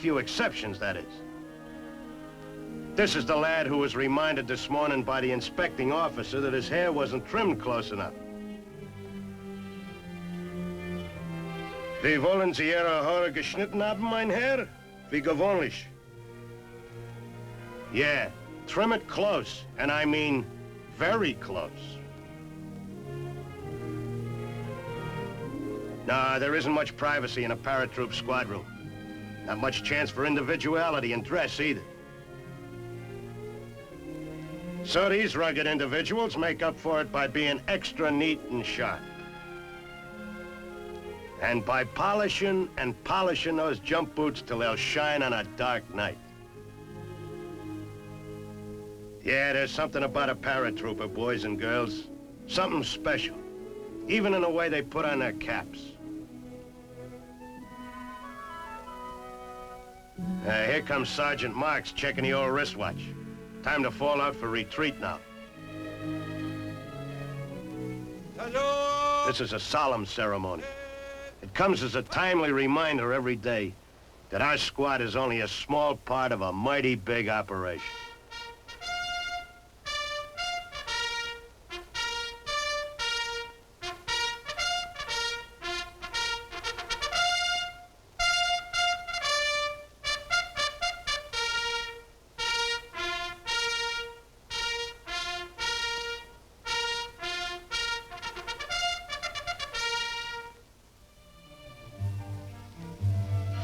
Few exceptions, that is. This is the lad who was reminded this morning by the inspecting officer that his hair wasn't trimmed close enough. Wie wollen Sie Ihre Haare geschnitten haben, mein Herr? Wie gewöhnlich. Yeah, trim it close, and I mean very close. Nah, there isn't much privacy in a paratroop squad room. Not much chance for individuality in dress, either. So these rugged individuals make up for it by being extra neat and sharp. And by polishing and polishing those jump boots till they'll shine on a dark night. Yeah, there's something about a paratrooper, boys and girls. Something special. Even in the way they put on their caps. Here comes Sergeant Marks checking the old wristwatch. Time to fall out for retreat now. Hello. This is a solemn ceremony. It comes as a timely reminder every day that our squad is only a small part of a mighty big operation.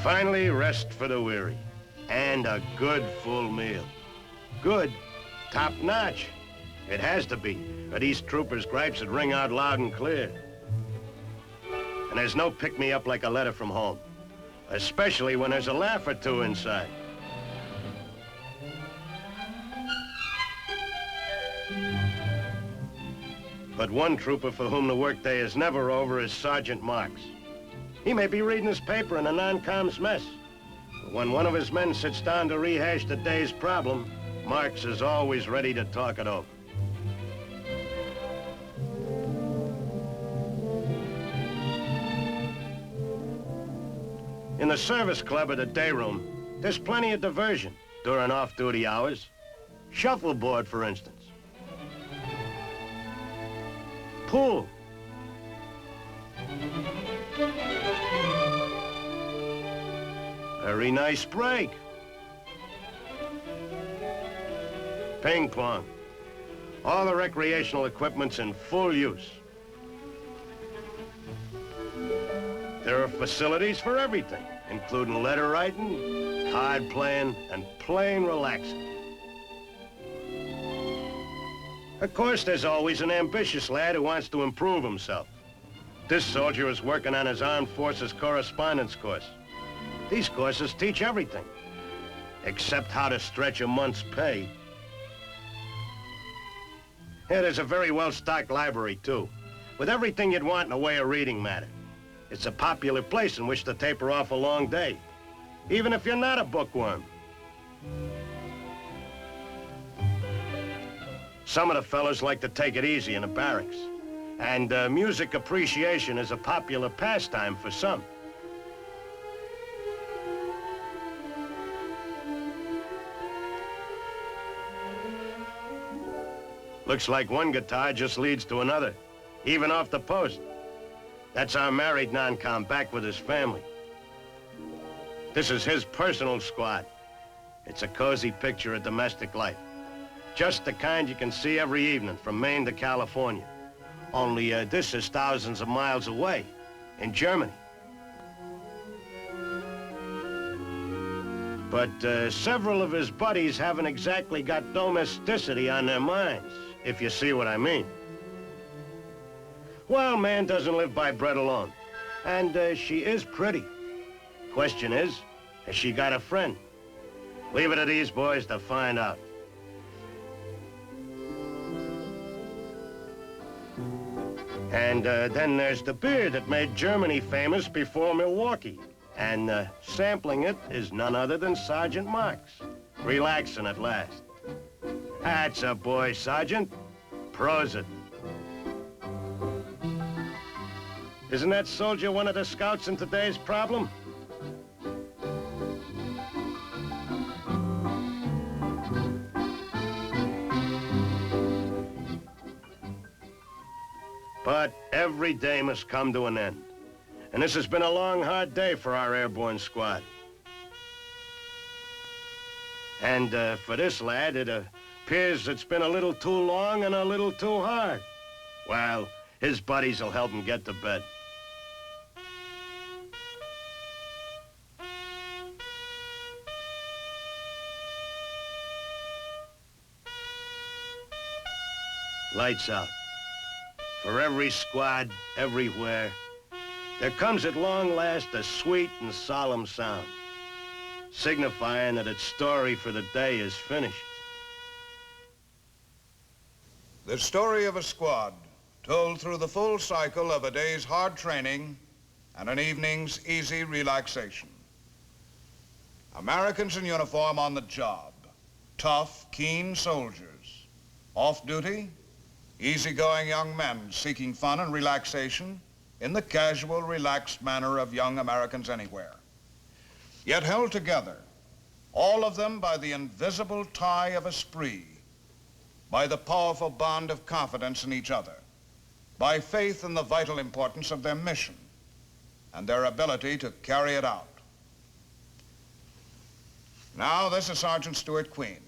Finally, rest for the weary. And a good full meal. Good, top-notch. It has to be, or these troopers' gripes would ring out loud and clear. And there's no pick-me-up like a letter from home. Especially when there's a laugh or two inside. But one trooper for whom the workday is never over is Sergeant Marks. He may be reading his paper in a non-com's mess. But when one of his men sits down to rehash the day's problem, Marks is always ready to talk it over. In the service club or the day room, there's plenty of diversion during off-duty hours. Shuffleboard, for instance. Pool. Very nice break. Ping pong. All the recreational equipment's in full use. There are facilities for everything, including letter writing, card playing, and plain relaxing. Of course, there's always an ambitious lad who wants to improve himself. This soldier is working on his Armed Forces Correspondence course. These courses teach everything, except how to stretch a month's pay. Yeah, there's a very well-stocked library, too, with everything you'd want in the way of reading matter. It's a popular place in which to taper off a long day, even if you're not a bookworm. Some of the fellas like to take it easy in the barracks, and music appreciation is a popular pastime for some. Looks like one guitar just leads to another, even off the post. That's our married non-com back with his family. This is his personal squad. It's a cozy picture of domestic life. Just the kind you can see every evening from Maine to California. Only this is thousands of miles away, in Germany. But several of his buddies haven't exactly got domesticity on their minds, if you see what I mean. Well, man doesn't live by bread alone. And she is pretty. Question is, has she got a friend? Leave it to these boys to find out. And then there's the beer that made Germany famous before Milwaukee. And sampling it is none other than Sergeant Marks. Relaxing at last. That's a boy, Sergeant. Prosit. Isn't that soldier one of the scouts in today's problem? But every day must come to an end. And this has been a long, hard day for our airborne squad. And for this lad, it appears it's been a little too long and a little too hard. Well, his buddies will help him get to bed. Lights out. For every squad, everywhere, there comes at long last a sweet and solemn sound, signifying that its story for the day is finished. The story of a squad told through the full cycle of a day's hard training and an evening's easy relaxation. Americans in uniform on the job, tough, keen soldiers. Off duty, easygoing young men seeking fun and relaxation in the casual, relaxed manner of young Americans anywhere. Yet held together, all of them by the invisible tie of esprit, by the powerful bond of confidence in each other, by faith in the vital importance of their mission and their ability to carry it out. Now, this is Sergeant Stuart Queen,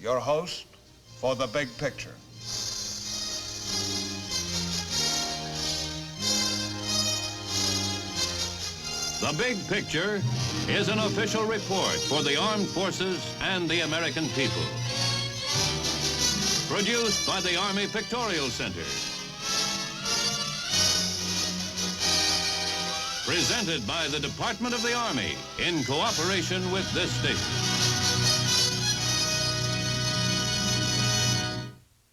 your host for The Big Picture. The Big Picture is an official report for the armed forces and the American people. Produced by the Army Pictorial Center. Presented by the Department of the Army in cooperation with this station.